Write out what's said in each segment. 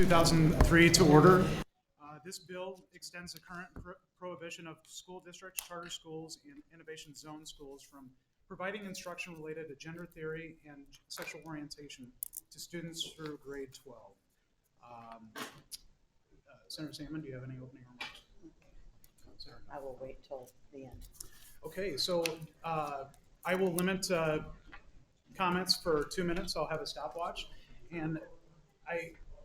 2003 to order. This bill extends the current prohibition of school districts, charter schools, and innovation zone schools from providing instruction related to gender theory and sexual orientation to students through grade 12. Senator Salmon, do you have any opening remarks? I will wait till the end. Okay, so I will limit comments for 2 minutes. I'll have a stopwatch. And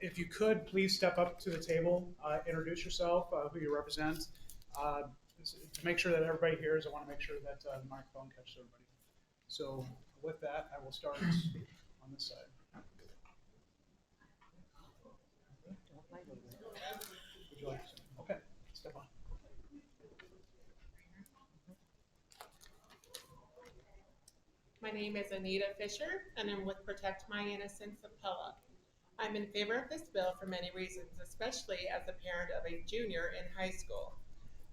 if you could, please step up to the table, introduce yourself, who you represent. To make sure that everybody hears, I want to make sure that the microphone catches everybody. So with that, I will start on this side. Would you like to? Okay, step on. My name is Anita Fisher, and I'm with Protect My Innocence Appella. I'm in favor of this bill for many reasons, especially as a parent of a junior in high school.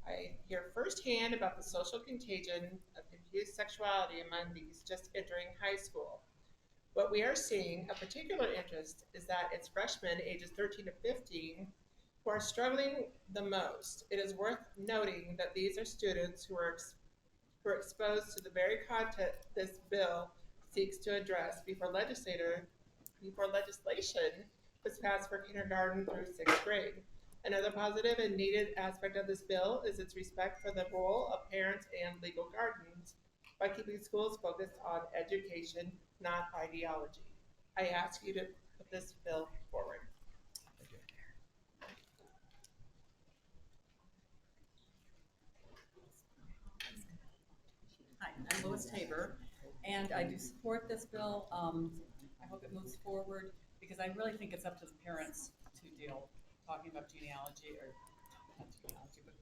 I hear firsthand about the social contagion of confused sexuality among these just entering high school. What we are seeing of particular interest is that it's freshmen ages 13 to 15 who are struggling the most. It is worth noting that these are students who are exposed to the very content this bill seeks to address before legislation was passed for kindergarten through 6th grade. Another positive and needed aspect of this bill is its respect for the role of parents and legal guardians by keeping schools focused on education, not ideology. I ask you to put this bill forward. Hi, I'm Lois Tabor, and I do support this bill. I hope it moves forward because I really think it's up to the parents to deal, talking about genealogy, or not genealogy, but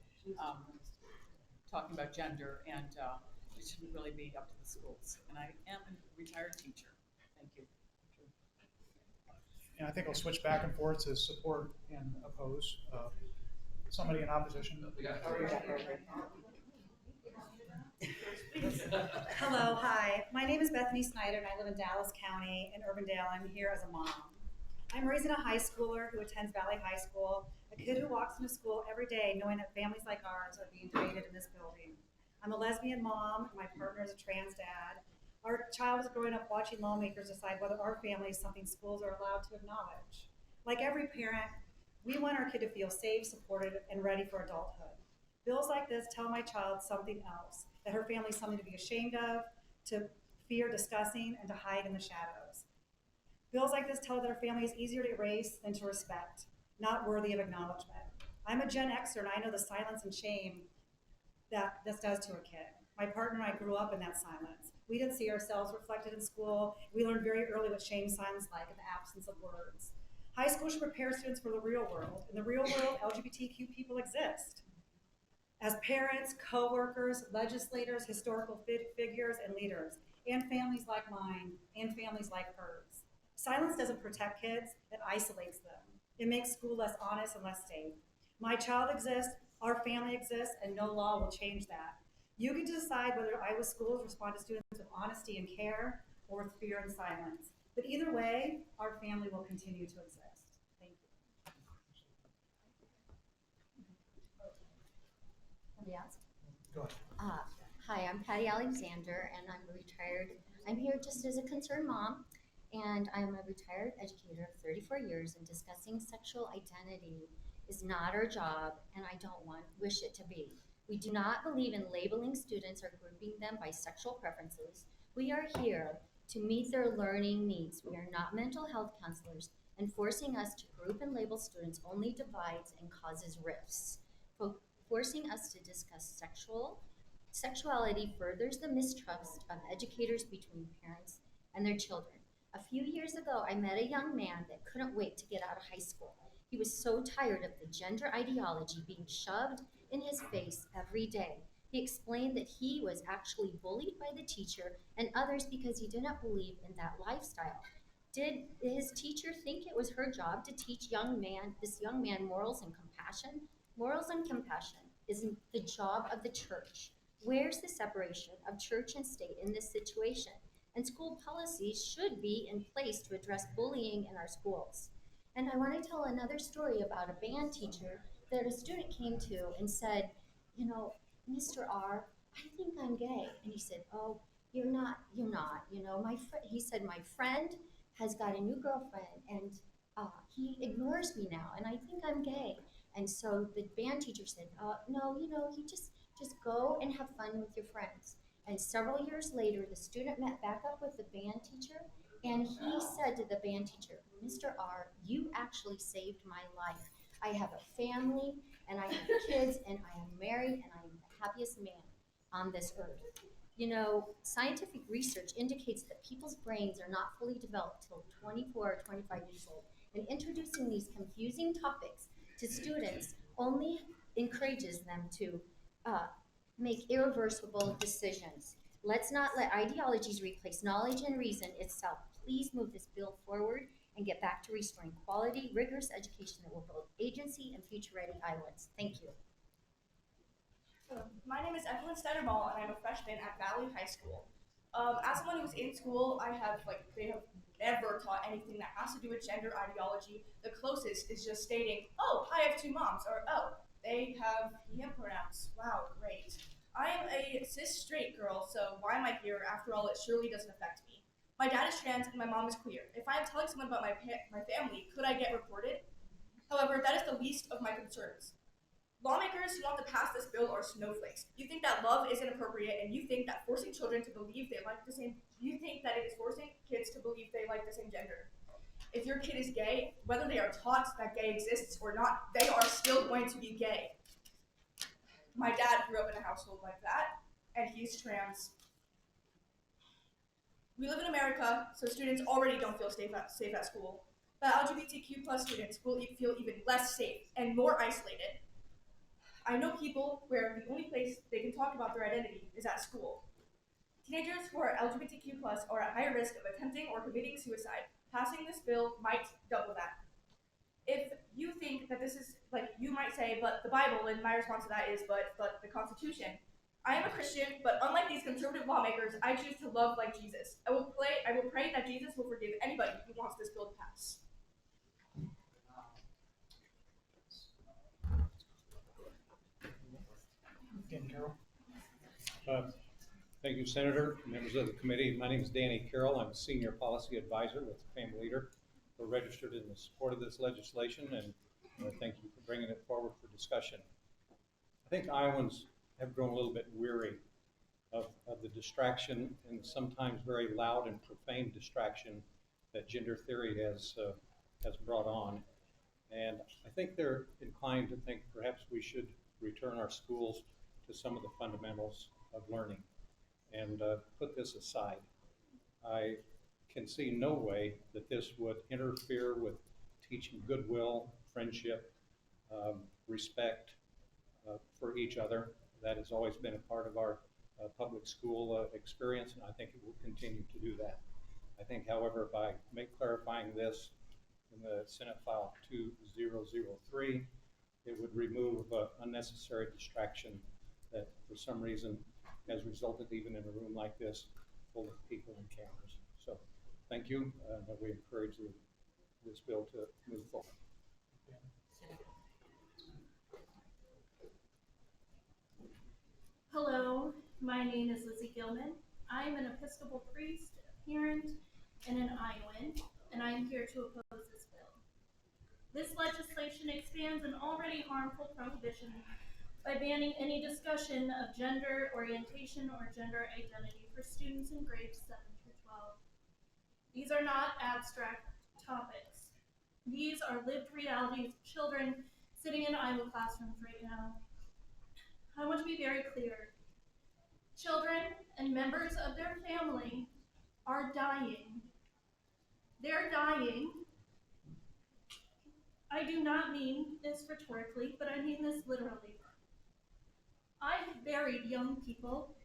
talking about gender, and it shouldn't really be up to the schools. And I am a retired teacher. Thank you. And I think I'll switch back and forth to support and oppose. Somebody in opposition. Hello, hi. My name is Bethany Snyder, and I live in Dallas County in Urbandale. I'm here as a mom. I'm raising a high schooler who attends Valley High School, a kid who walks into school every day knowing that families like ours are being created in this building. I'm a lesbian mom, and my partner is a trans dad. Our child is growing up watching lawmakers decide whether our family is something schools are allowed to acknowledge. Like every parent, we want our kid to feel safe, supported, and ready for adulthood. Bills like this tell my child something else, that her family is something to be ashamed of, to fear discussing, and to hide in the shadows. Bills like this tell her that her family is easier to erase than to respect, not worthy of acknowledgement. I'm a Gen Xer, and I know the silence and shame that this does to a kid. My partner and I grew up in that silence. We didn't see ourselves reflected in school. We learned very early what shame sounds like in the absence of words. High school should prepare students for the real world. In the real world, LGBTQ people exist. As parents, co-workers, legislators, historical figures, and leaders, and families like mine, and families like hers. Silence doesn't protect kids, it isolates them. It makes school less honest and less safe. My child exists, our family exists, and no law will change that. You get to decide whether Iowa schools respond to students with honesty and care, or with fear and silence. But either way, our family will continue to exist. Thank you. Somebody else? Go ahead. Hi, I'm Patty Alexander, and I'm here just as a concerned mom, and I'm a retired educator of 34 years, and discussing sexual identity is not our job, and I don't wish it to be. We do not believe in labeling students or grouping them by sexual preferences. We are here to meet their learning needs. We are not mental health counselors, and forcing us to group and label students only divides and causes rifts. Forcing us to discuss sexuality furthers the mistrust of educators between parents and their children. A few years ago, I met a young man that couldn't wait to get out of high school. He was so tired of the gender ideology being shoved in his face every day. He explained that he was actually bullied by the teacher and others because he didn't believe in that lifestyle. Did his teacher think it was her job to teach this young man morals and compassion? Morals and compassion isn't the job of the church. Where's the separation of church and state in this situation? And school policies should be in place to address bullying in our schools. And I want to tell another story about a band teacher that a student came to and said, you know, Mr. R, I think I'm gay. And he said, oh, you're not. He said, my friend has got a new girlfriend and he ignores me now and I think I'm gay. And so the band teacher said, no, you just go and have fun with your friends. And several years later, the student met back up with the band teacher, and he said to the band teacher, Mr. R, you actually saved my life. I have a family, and I have kids, and I am married, and I am the happiest man on this earth. Scientific research indicates that people's brains are not fully developed till 24 or 25 years old. And introducing these confusing topics to students only encourages them to make irreversible decisions. Let's not let ideologies replace knowledge and reason itself. Please move this bill forward and get back to restoring quality, rigorous education that will build agency and future-ready Iowans. Thank you. My name is Evelyn Steinerball, and I'm a freshman at Valley High School. As someone who's in school, they have never taught anything that has to do with gender ideology. The closest is just stating, oh, I have two moms, or oh, they have he, him pronouns. Wow, great. I am a cis straight girl, so why am I here? After all, it surely doesn't affect me. My dad is trans and my mom is queer. If I am telling someone about my family, could I get reported? However, that is the least of my concerns. Lawmakers who want to pass this bill are snowflakes. You think that love is inappropriate, and you think that forcing children to believe they like the same, you think that it is forcing kids to believe they like the same gender. If your kid is gay, whether they are taught that gay exists or not, they are still going to be gay. My dad grew up in a household like that, and he's trans. We live in America, so students already don't feel safe at school. But LGBTQ plus students will feel even less safe and more isolated. I know people where the only place they can talk about their identity is at school. Teenagers who are LGBTQ plus are at higher risk of attempting or committing suicide. Passing this bill might double that. If you think that this is, like, you might say, but the Bible, and my response to that is, but the Constitution. I am a Christian, but unlike these conservative lawmakers, I choose to love like Jesus. I will pray that Jesus will forgive anybody who wants this bill to pass. Again, Carol. Thank you, Senator, members of the committee. My name is Danny Carroll. I'm a senior policy advisor with Family Leader. We're registered in the support of this legislation, and thank you for bringing it forward for discussion. I think Iowans have grown a little bit weary of the distraction and sometimes very loud and profane distraction that gender theory has brought on. And I think they're inclined to think perhaps we should return our schools to some of the fundamentals of learning and put this aside. I can see no way that this would interfere with teaching goodwill, friendship, respect for each other. That has always been a part of our public school experience, and I think it will continue to do that. I think, however, by clarifying this in the Senate File 2003, it would remove unnecessary distraction that for some reason has resulted even in a room like this full of people and cameras. So thank you, and we encourage this bill to move forward. Hello, my name is Lizzie Gilman. I'm an Episcopal priest, a parent, and an Iowan, and I'm here to oppose this bill. This legislation expands an already harmful prohibition by banning any discussion of gender orientation or gender identity for students in grades 7 through 12. These are not abstract topics. These are lived realities of children sitting in Iowa classrooms right now. I want to be very clear. Children and members of their family are dying. They're dying. I do not mean this rhetorically, but I mean this literally. I have buried young people.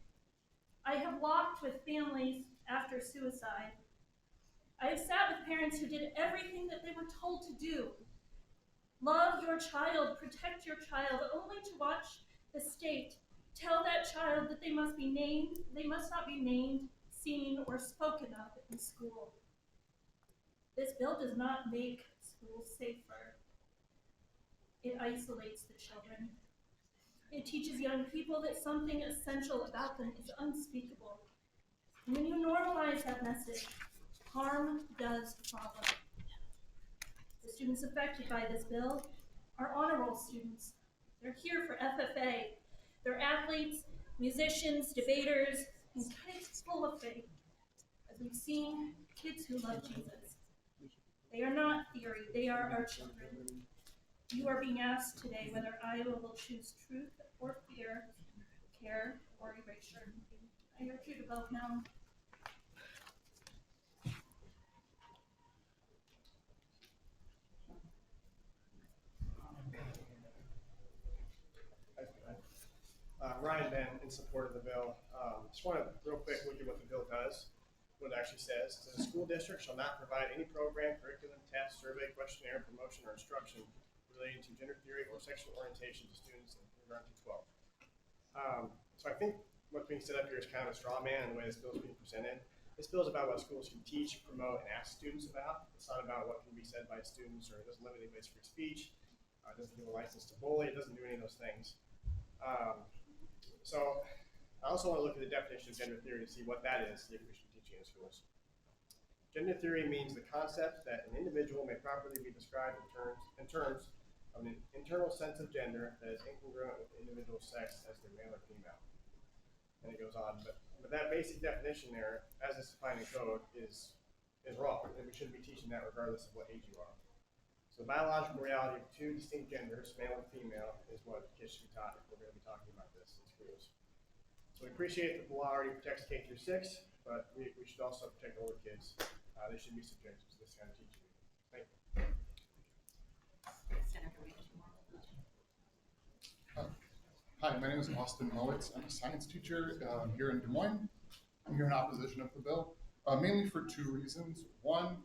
I have walked with families after suicide. I have sat with parents who did everything that they were told to do. Love your child, protect your child, only to watch the state tell that child that they must not be named, seen, or spoken of in school. This bill does not make schools safer. It isolates the children. It teaches young people that something essential about them is unspeakable. And when you normalize that message, harm does follow. The students affected by this bill are honor roll students. They're here for FFA. They're athletes, musicians, debaters, and kids full of faith. As we've seen, kids who love Jesus. They are not theory, they are our children. You are being asked today whether Iowa will choose truth or fear, care or erasure. I urge you to vote no. Ryan Ben in support of the bill. Just want to real quick look at what the bill does, what it actually says. It says, a school district shall not provide any program, curriculum, test, survey, questionnaire, promotion, or instruction relating to gender theory or sexual orientation to students in kindergarten through 12. So I think what's being set up here is kind of a straw man in the way this bill is being presented. This bill is about what schools can teach, promote, and ask students about. It's not about what can be said by students, or it doesn't limit anybody's free speech. It doesn't give a license to bully. It doesn't do any of those things. So I also want to look at the definition of gender theory to see what that is, see if we should be teaching in schools. Gender theory means the concept that an individual may properly be described in terms of an internal sense of gender that is incongruent with the individual's sex as their male or female. And it goes on, but that basic definition there, as it's defined in code, is wrong, and we shouldn't be teaching that regardless of what age you are. So the biological reality of two distinct genders, male and female, is what kids should be taught if we're going to be talking about this in schools. So we appreciate that the law already protects K through 6, but we should also protect older kids. They should be subjected to this kind of teaching. Thank you. Hi, my name is Austin Mowitz. I'm a science teacher here in Des Moines. I'm here in opposition of the bill, mainly for two reasons. One,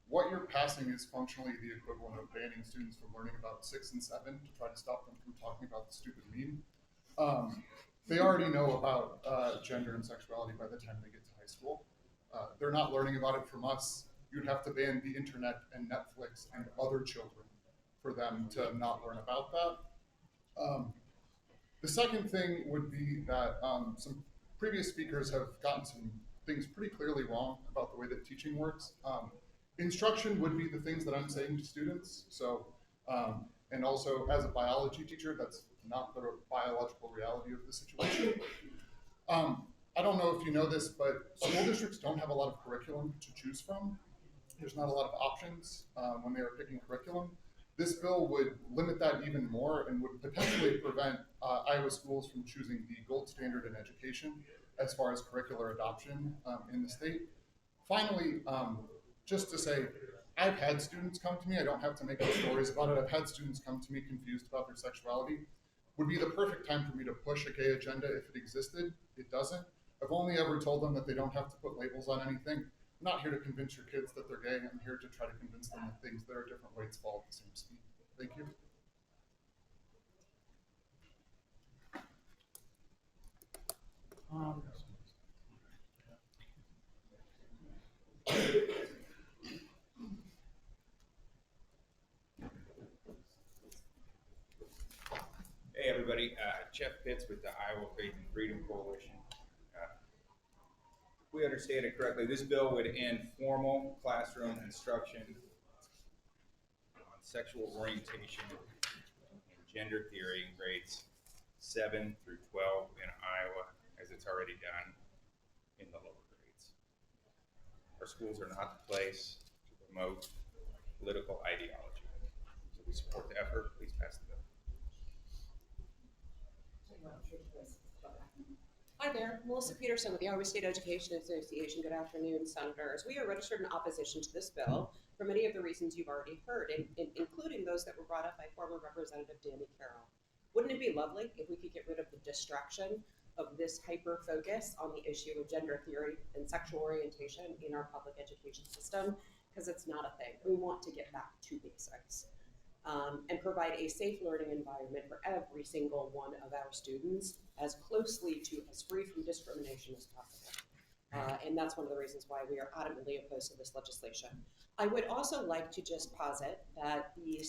what you're passing is functionally the equivalent of banning students from learning about 6 and 7 to try to stop them from talking about the stupid meme. They already know about gender and sexuality by the time they get to high school. They're not learning about it from us. You'd have to ban the internet and Netflix and other children for them to not learn about that. The second thing would be that some previous speakers have gotten some things pretty clearly wrong about the way that teaching works. Instruction would be the things that I'm saying to students. So, and also as a biology teacher, that's not the biological reality of the situation. I don't know if you know this, but school districts don't have a lot of curriculum to choose from. There's not a lot of options when they are picking curriculum. This bill would limit that even more and would potentially prevent Iowa schools from choosing the gold standard in education as far as curricular adoption in the state. Finally, just to say, I've had students come to me, I don't have to make up stories about it, I've had students come to me confused about their sexuality. Would be the perfect time for me to push a gay agenda if it existed. It doesn't. I've only ever told them that they don't have to put labels on anything. I'm not here to convince your kids that they're gay, I'm here to try to convince them that things that are different weights fall at the same speed. Thank you. Hey everybody, Jeff Pitts with the Iowa Faith and Freedom Coalition. If we understand it correctly, this bill would end formal classroom instruction sexual orientation and gender theory in grades 7 through 12 in Iowa, as it's already done in the lower grades. Our schools are not the place to promote political ideology. So we support the effort. Please pass the bill. Hi there, Melissa Peterson with the Iowa State Education Association. Good afternoon, Senators. We are registered in opposition to this bill for many of the reasons you've already heard, including those that were brought up by former Representative Danny Carroll. Wouldn't it be lovely if we could get rid of the distraction of this hyper-focus on the issue of gender theory and sexual orientation in our public education system? Because it's not a thing. We want to get back to basics. And provide a safe learning environment for every single one of our students, as closely to as free from discrimination as possible. And that's one of the reasons why we are adamantly opposed to this legislation. I would also like to just posit that the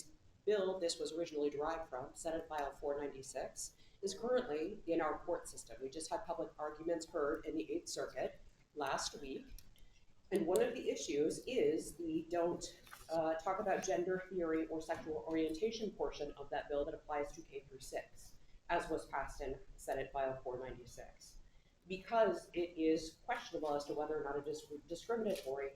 bill this was originally derived from, Senate File 496, is currently in our court system. We just had public arguments heard in the 8th Circuit last week. And one of the issues is the don't talk about gender theory or sexual orientation portion of that bill that applies to K through 6, as was passed in Senate File 496. Because it is questionable as to whether or not it is discriminatory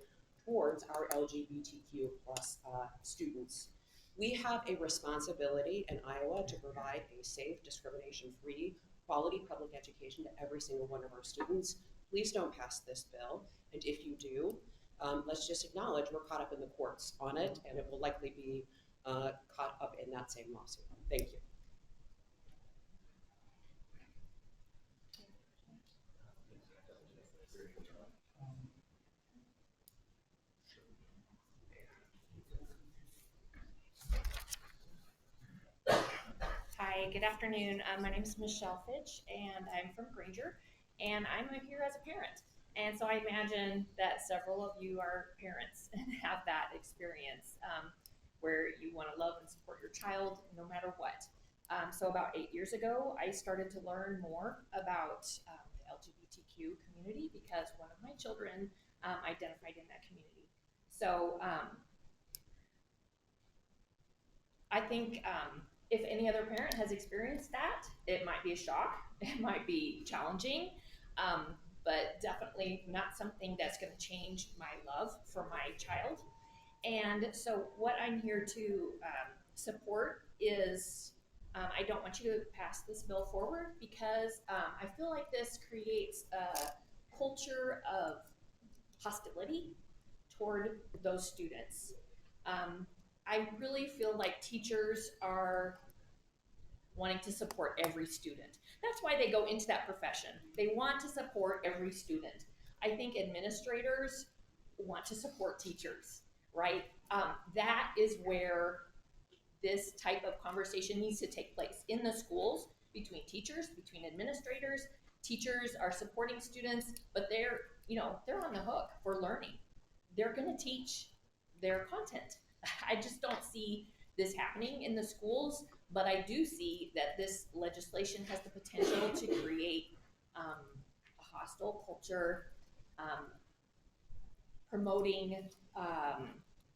towards our LGBTQ plus students. We have a responsibility in Iowa to provide a safe, discrimination-free, quality public education to every single one of our students. Please don't pass this bill, and if you do, let's just acknowledge we're caught up in the courts on it, and it will likely be caught up in that same lawsuit. Thank you. Hi, good afternoon. My name is Michelle Fitch, and I'm from Granger, and I'm here as a parent. And so I imagine that several of you are parents and have that experience where you want to love and support your child no matter what. So about 8 years ago, I started to learn more about the LGBTQ community because one of my children identified in that community. So I think if any other parent has experienced that, it might be a shock, it might be challenging, but definitely not something that's going to change my love for my child. And so what I'm here to support is, I don't want you to pass this bill forward because I feel like this creates a culture of hostility toward those students. I really feel like teachers are wanting to support every student. That's why they go into that profession. They want to support every student. I think administrators want to support teachers, right? That is where this type of conversation needs to take place in the schools, between teachers, between administrators. Teachers are supporting students, but they're on the hook for learning. They're gonna teach their content. I just don't see this happening in the schools, but I do see that this legislation has the potential to create a hostile culture, promoting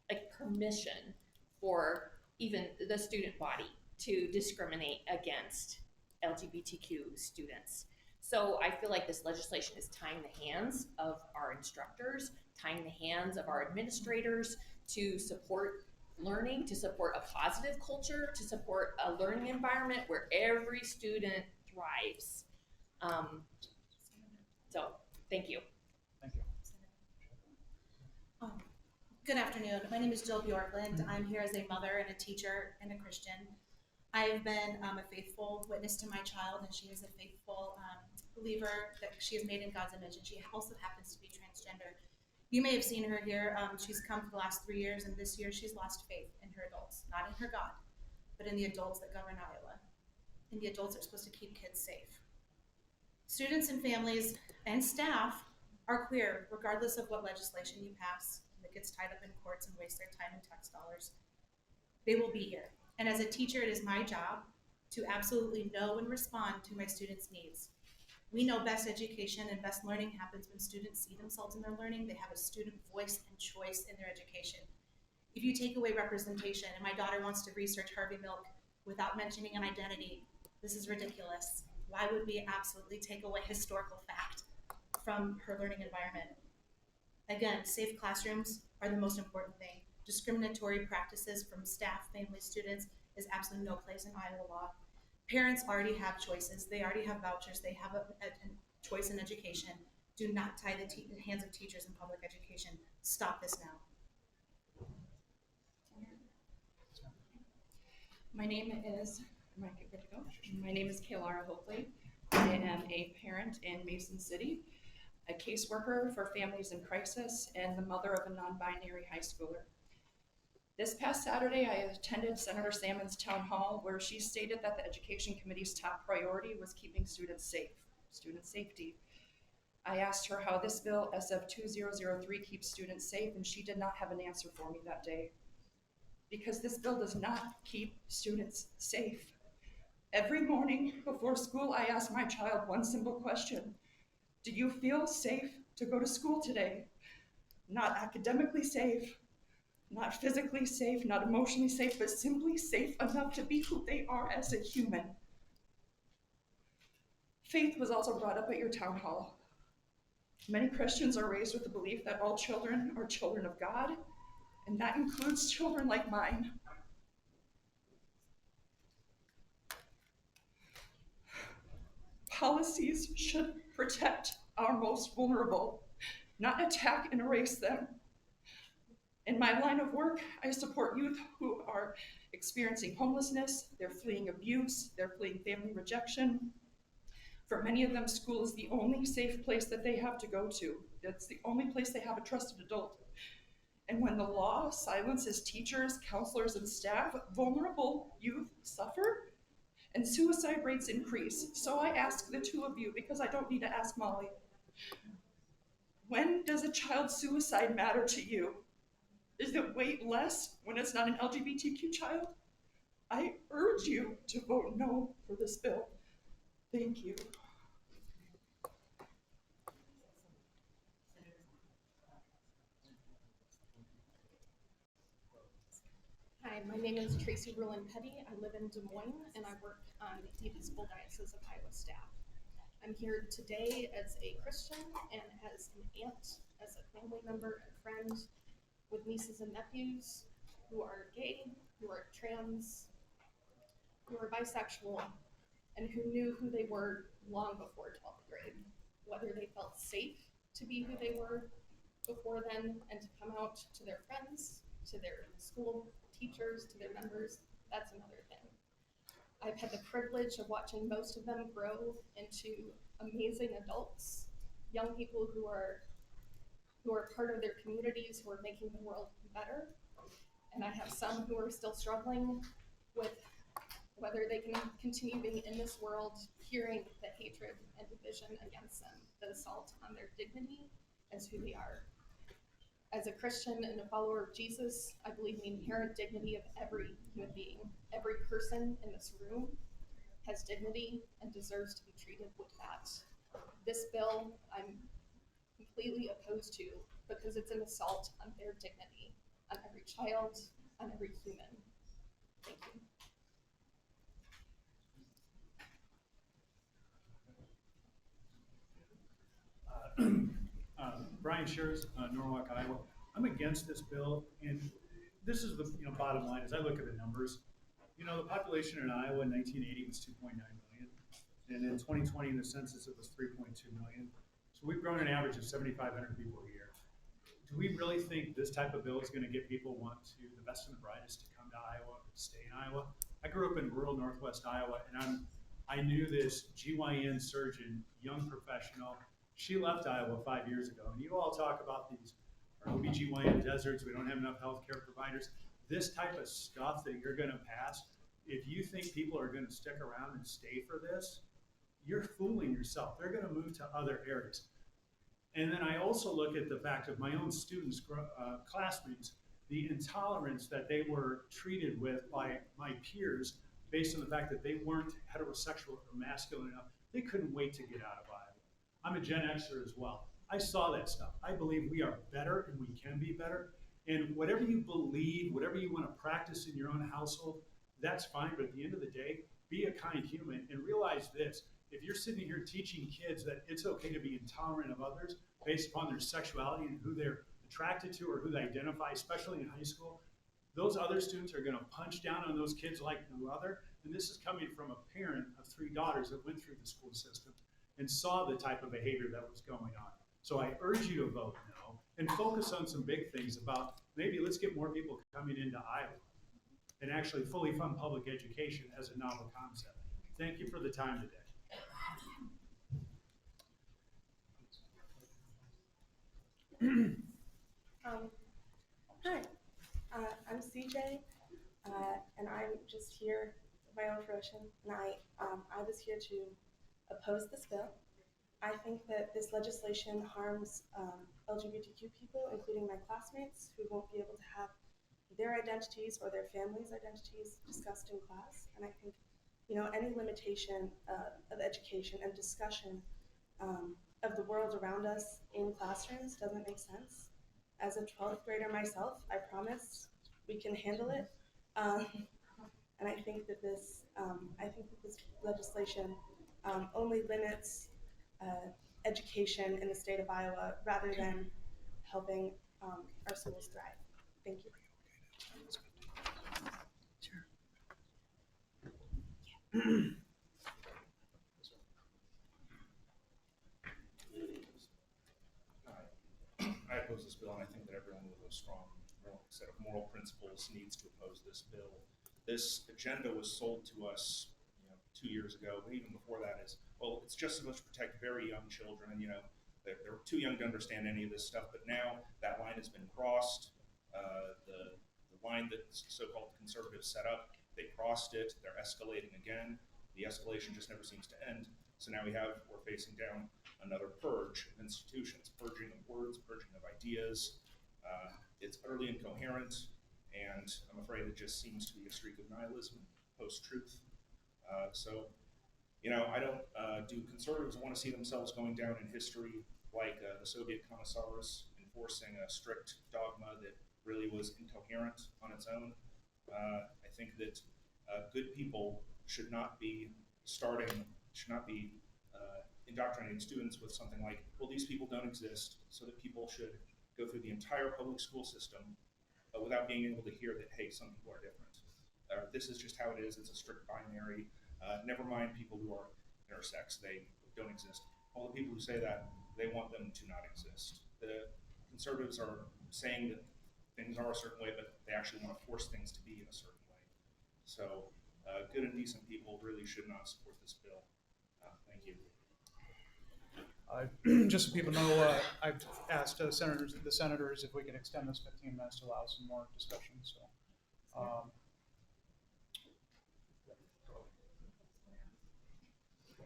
like permission for even the student body to discriminate against LGBTQ students. So I feel like this legislation is tying the hands of our instructors, tying the hands of our administrators to support learning, to support a positive culture, to support a learning environment where every student thrives. So thank you. Thank you. Good afternoon. My name is Jill Bjorkland. I'm here as a mother and a teacher and a Christian. I have been a faithful witness to my child, and she is a faithful believer that she is made in God's image, and she also happens to be transgender. You may have seen her here. She's come for the last 3 years, and this year she's lost faith in her adults, not in her God, but in the adults that govern Iowa, and the adults that are supposed to keep kids safe. Students and families and staff are queer, regardless of what legislation you pass that gets tied up in courts and waste their time and tax dollars. They will be here. And as a teacher, it is my job to absolutely know and respond to my students' needs. We know best education and best learning happens when students see themselves in their learning. They have a student voice and choice in their education. If you take away representation, and my daughter wants to research Harvey Milk without mentioning an identity, this is ridiculous. Why would we absolutely take away historical fact from her learning environment? Again, safe classrooms are the most important thing. Discriminatory practices from staff, families, students is absolutely no place in Iowa law. Parents already have choices. They already have vouchers. They have a choice in education. Do not tie the hands of teachers in public education. Stop this now. My name is, am I good to go? My name is Kaylara Hopley. I am a parent in Mason City, a caseworker for families in crisis, and the mother of a non-binary high schooler. This past Saturday, I attended Senator Salmon's town hall where she stated that the Education Committee's top priority was keeping students safe, student safety. I asked her how this bill, SF 2003, keeps students safe, and she did not have an answer for me that day. Because this bill does not keep students safe. Every morning before school, I ask my child one simple question. Do you feel safe to go to school today? Not academically safe, not physically safe, not emotionally safe, but simply safe enough to be who they are as a human. Faith was also brought up at your town hall. Many Christians are raised with the belief that all children are children of God, and that includes children like mine. Policies should protect our most vulnerable, not attack and erase them. In my line of work, I support youth who are experiencing homelessness, they're fleeing abuse, they're fleeing family rejection. For many of them, school is the only safe place that they have to go to. It's the only place they have a trusted adult. And when the law silences teachers, counselors, and staff, vulnerable youth suffer and suicide rates increase. So I ask the two of you, because I don't need to ask Molly, when does a child's suicide matter to you? Is it weight less when it's not an LGBTQ child? I urge you to vote no for this bill. Thank you. Hi, my name is Tracy Rulin Petty. I live in Des Moines and I work on the Episcopal Diocese of Iowa staff. I'm here today as a Christian and as an aunt, as a family member and friend with nieces and nephews who are gay, who are trans, who are bisexual, and who knew who they were long before 12th grade, whether they felt safe to be who they were before then and to come out to their friends, to their school teachers, to their members, that's another thing. I've had the privilege of watching most of them grow into amazing adults, young people who are part of their communities, who are making the world better. And I have some who are still struggling with whether they can continue being in this world, hearing the hatred and division against them, the assault on their dignity as who they are. As a Christian and a follower of Jesus, I believe in the inherent dignity of every human being. Every person in this room has dignity and deserves to be treated with that. This bill, I'm completely opposed to because it's an assault on their dignity, on every child, on every human. Thank you. Brian Shears, Norwalk, Iowa. I'm against this bill, and this is the bottom line. As I look at the numbers, the population in Iowa in 1980 was 2.9 million, and in 2020 in the census it was 3.2 million. So we've grown an average of 7,500 people a year. Do we really think this type of bill is going to get people the best and the brightest to come to Iowa, to stay in Iowa? I grew up in rural Northwest Iowa, and I knew this GYN surgeon, young professional. She left Iowa 5 years ago, and you all talk about these OBGYN deserts, we don't have enough healthcare providers. This type of stuff that you're gonna pass, if you think people are gonna stick around and stay for this, you're fooling yourself. They're gonna move to other areas. And then I also look at the fact of my own students, classmates, the intolerance that they were treated with by my peers based on the fact that they weren't heterosexual or masculine enough. They couldn't wait to get out of Iowa. I'm a Gen Xer as well. I saw that stuff. I believe we are better and we can be better. And whatever you believe, whatever you want to practice in your own household, that's fine. But at the end of the day, be a kind human and realize this. If you're sitting here teaching kids that it's okay to be intolerant of others based upon their sexuality and who they're attracted to or who they identify, especially in high school, those other students are going to punch down on those kids like no other. And this is coming from a parent of 3 daughters that went through the school system and saw the type of behavior that was going on. So I urge you to vote no and focus on some big things about maybe let's get more people coming into Iowa and actually fully fund public education as a novel concept. Thank you for the time today. Hi, I'm CJ, and I'm just here of my own fruition, and I was here to oppose this bill. I think that this legislation harms LGBTQ people, including my classmates, who won't be able to have their identities or their families' identities discussed in class. And I think, you know, any limitation of education and discussion of the world around us in classrooms doesn't make sense. As a 12th grader myself, I promise we can handle it. And I think that this legislation only limits education in the state of Iowa rather than helping our schools thrive. Thank you. I oppose this bill, and I think that everyone with a strong set of moral principles needs to oppose this bill. This agenda was sold to us, 2 years ago, but even before that is, well, it's just supposed to protect very young children, and they're too young to understand any of this stuff. But now that line has been crossed. The line that so-called conservatives set up, they crossed it. They're escalating again. The escalation just never seems to end. So now we're facing down another purge of institutions, purging of words, purging of ideas. It's utterly incoherent, and I'm afraid it just seems to be a streak of nihilism, post-truth. I don't, do conservatives want to see themselves going down in history like the Soviet commissars enforcing a strict dogma that really was incoherent on its own? I think that good people should not be indoctrinating students with something like, well, these people don't exist, so that people should go through the entire public school system without being able to hear that, hey, some people are different. This is just how it is. It's a strict binary. Never mind people who are intersex. They don't exist. All the people who say that, they want them to not exist. The conservatives are saying that things are a certain way, but they actually want to force things to be in a certain way. So good and decent people really should not support this bill. Thank you. Just so people know, I've asked the senators if we can extend this 15 minutes to allow some more discussion. So,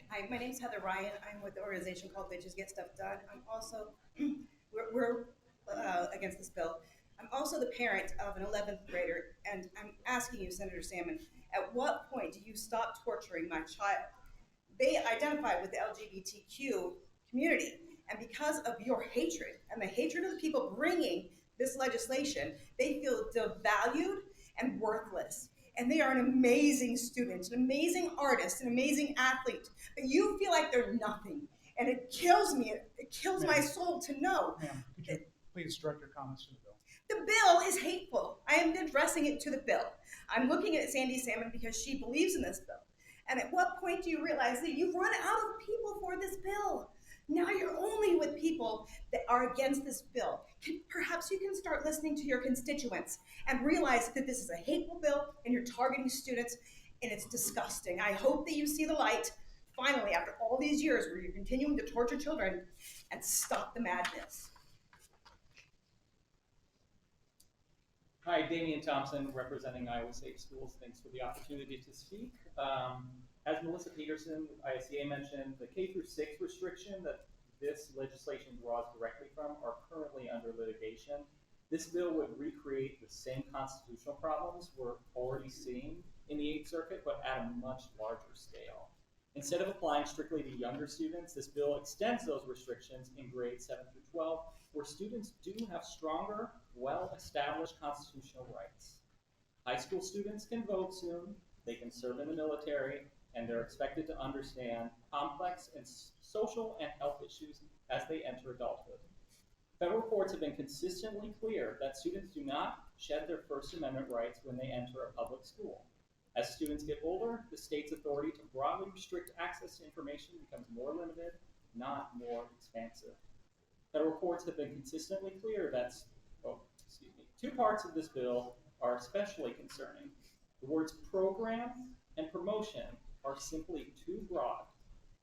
Hi, my name is Heather Ryan. I'm with the organization called Bitches Get Stuff Done. I'm also, we're against this bill. I'm also the parent of an 11th grader, and I'm asking you, Senator Salmon, at what point do you stop torturing my child? They identify with the LGBTQ community, and because of your hatred and the hatred of the people bringing this legislation, they feel devalued and worthless. And they are an amazing student, an amazing artist, an amazing athlete, but you feel like they're nothing. And it kills me, it kills my soul to know. Ma'am, could you please direct your comments to the bill? The bill is hateful. I am addressing it to the bill. I'm looking at Sandy Salmon because she believes in this bill. And at what point do you realize that you've run out of people for this bill? Now you're only with people that are against this bill. Perhaps you can start listening to your constituents and realize that this is a hateful bill and you're targeting students, and it's disgusting. I hope that you see the light, finally, after all these years where you're continuing to torture children, and stop the madness. Hi, Damian Thompson, representing Iowa State Schools. Thanks for the opportunity to speak. As Melissa Peterson, ISEA mentioned, the K through 6 restriction that this legislation draws directly from are currently under litigation. This bill would recreate the same constitutional problems we're already seeing in the 8th Circuit, but at a much larger scale. Instead of applying strictly to younger students, this bill extends those restrictions in grades 7 through 12, where students do have stronger, well-established constitutional rights. High school students can vote soon, they can serve in the military, and they're expected to understand complex and social and health issues as they enter adulthood. Federal courts have been consistently clear that students do not shed their First Amendment rights when they enter a public school. As students get older, the state's authority to broadly restrict access to information becomes more limited, not more expansive. Federal courts have been consistently clear that, two parts of this bill are especially concerning. The words program and promotion are simply too broad.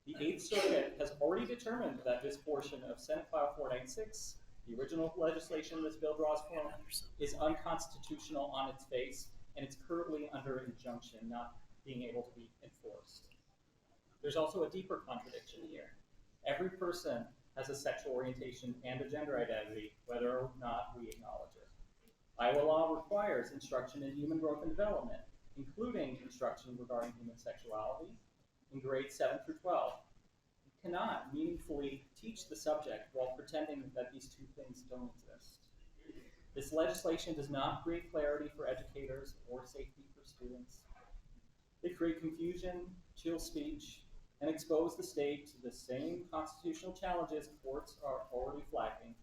The Eighth Circuit has already determined that this portion of Senate File 496, the original legislation this bill draws from, is unconstitutional on its face, and it's currently under injunction, not being able to be enforced. There's also a deeper contradiction here. Every person has a sexual orientation and a gender identity, whether or not we acknowledge it. Iowa law requires instruction in human growth and development, including instruction regarding human sexuality, in grades 7 through 12. You cannot meaningfully teach the subject while pretending that these two things don't exist. This legislation does not create clarity for educators or safety for students. They create confusion, chill speech, and expose the state to the same constitutional challenges courts are already flagging.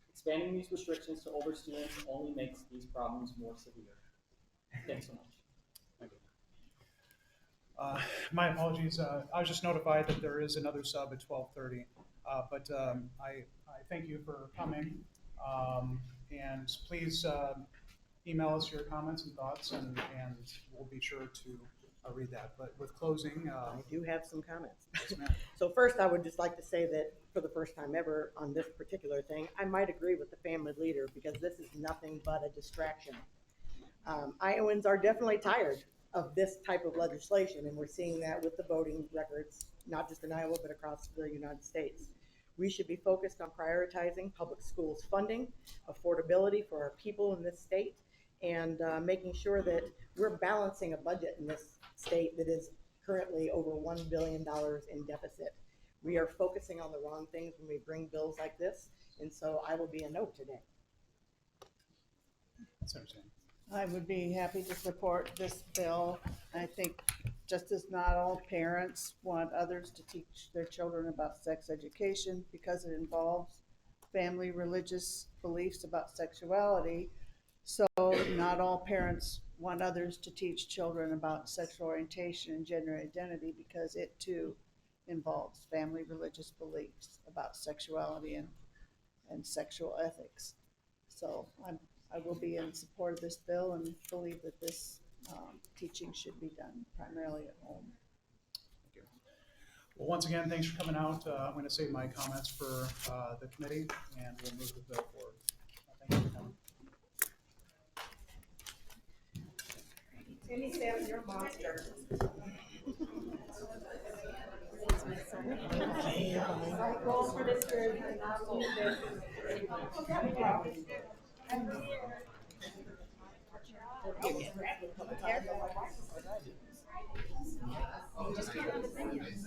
Expanding these restrictions to older students only makes these problems more severe. Thanks so much. My apologies. I was just notified that there is another sub at 12:30, but I thank you for coming. And please email us your comments and thoughts, and we'll be sure to read that. But with closing, I do have some comments. Yes, ma'am. So first, I would just like to say that for the first time ever on this particular thing, I might agree with the family leader because this is nothing but a distraction. Iowans are definitely tired of this type of legislation, and we're seeing that with the voting records, not just in Iowa, but across the United States. We should be focused on prioritizing public schools funding, affordability for our people in this state, and making sure that we're balancing a budget in this state that is currently over $1 billion in deficit. We are focusing on the wrong things when we bring bills like this, and so I will be a no today. I would be happy to support this bill. I think just as not all parents want others to teach their children about sex education because it involves family religious beliefs about sexuality. So not all parents want others to teach children about sexual orientation and gender identity because it too involves family religious beliefs about sexuality and sexual ethics. So I will be in support of this bill and believe that this teaching should be done primarily at home. Thank you. Well, once again, thanks for coming out. I'm going to save my comments for the committee, and we'll move the bill forward. Thank you for coming. Timmy Sam, you're a monster. Roll for this group and I'll leave this. Just can't have opinions.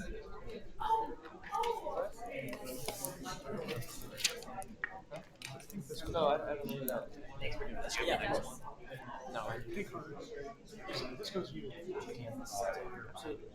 No, I don't know that. Thanks for doing this. Yeah, next one. No, This goes to you. Absolutely.